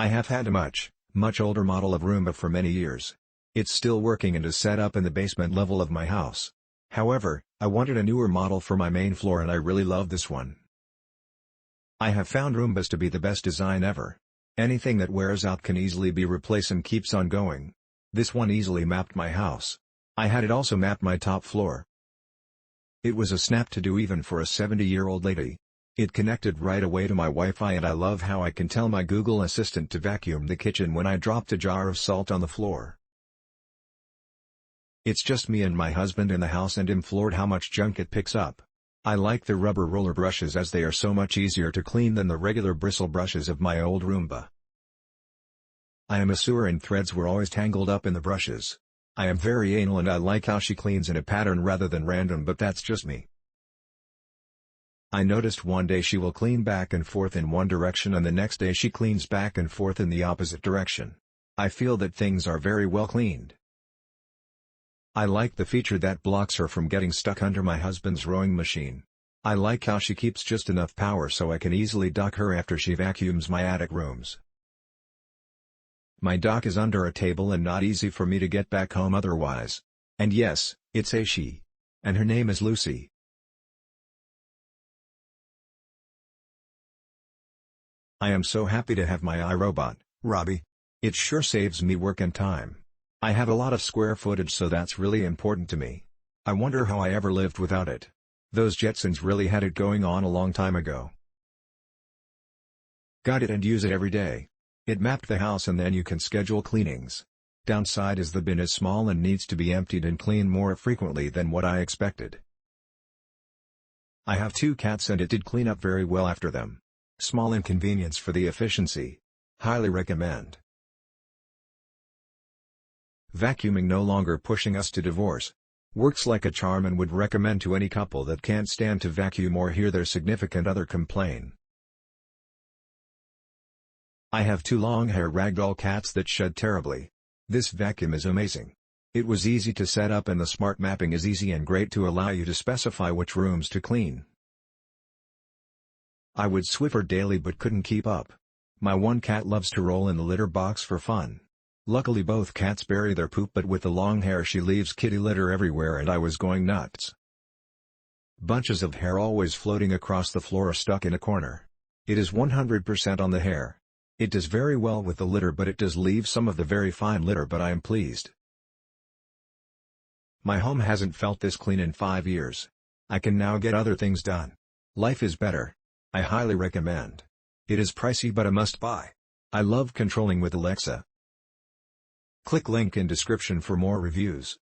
I have had a much older model of Roomba for many years. It's still working and is set up in the basement level of my house. However, I wanted a newer model for my main floor and I really love this one. I have found Roombas to be the best design ever. Anything that wears out can easily be replaced and keeps on going. This one easily mapped my house. I had it also map my top floor. It was a snap to do even for a 70-year-old lady. It connected right away to my Wi-Fi and I love how I can tell my Google Assistant to vacuum the kitchen when I dropped a jar of salt on the floor. It's just me and my husband in the house and I'm floored how much junk it picks up. I like the rubber roller brushes as they are so much easier to clean than the regular bristle brushes of my old Roomba. I am a sewer and threads were always tangled up in the brushes. I am very anal and I like how she cleans in a pattern rather than random, but that's just me. I noticed one day she will clean back and forth in one direction and the next day she cleans back and forth in the opposite direction. I feel that things are very well cleaned. I like the feature that blocks her from getting stuck under my husband's rowing machine. I like how she keeps just enough power so I can easily dock her after she vacuums my attic rooms. My dock is under a table and not easy for me to get back home otherwise. And yes, it's a she. And her name is Lucy. I am so happy to have my iRobot, Robbie. It sure saves me work and time. I have a lot of square footage so that's really important to me. I wonder how I ever lived without it. Those Jetsons really had it going on a long time ago. Got it and use it every day. It mapped the house and then you can schedule cleanings. Downside is the bin is small and needs to be emptied and cleaned more frequently than what I expected. I have 2 cats and it did clean up very well after them. Small inconvenience for the efficiency. Highly recommend. Vacuuming no longer pushing us to divorce. Works like a charm and would recommend to any couple that can't stand to vacuum or hear their significant other complain. I have 2 long-hair ragdoll cats that shed terribly. This vacuum is amazing. It was easy to set up and the smart mapping is easy and great to allow you to specify which rooms to clean. I would Swiffer daily but couldn't keep up. My one cat loves to roll in the litter box for fun. Luckily both cats bury their poop, but with the long hair she leaves kitty litter everywhere and I was going nuts. Bunches of hair always floating across the floor or stuck in a corner. It is 100% on the hair. It does very well with the litter but it does leave some of the very fine litter, but I am pleased. My home hasn't felt this clean in 5 years. I can now get other things done. Life is better. I highly recommend. It is pricey but a must-buy. I love controlling with Alexa. Click link in description for more reviews.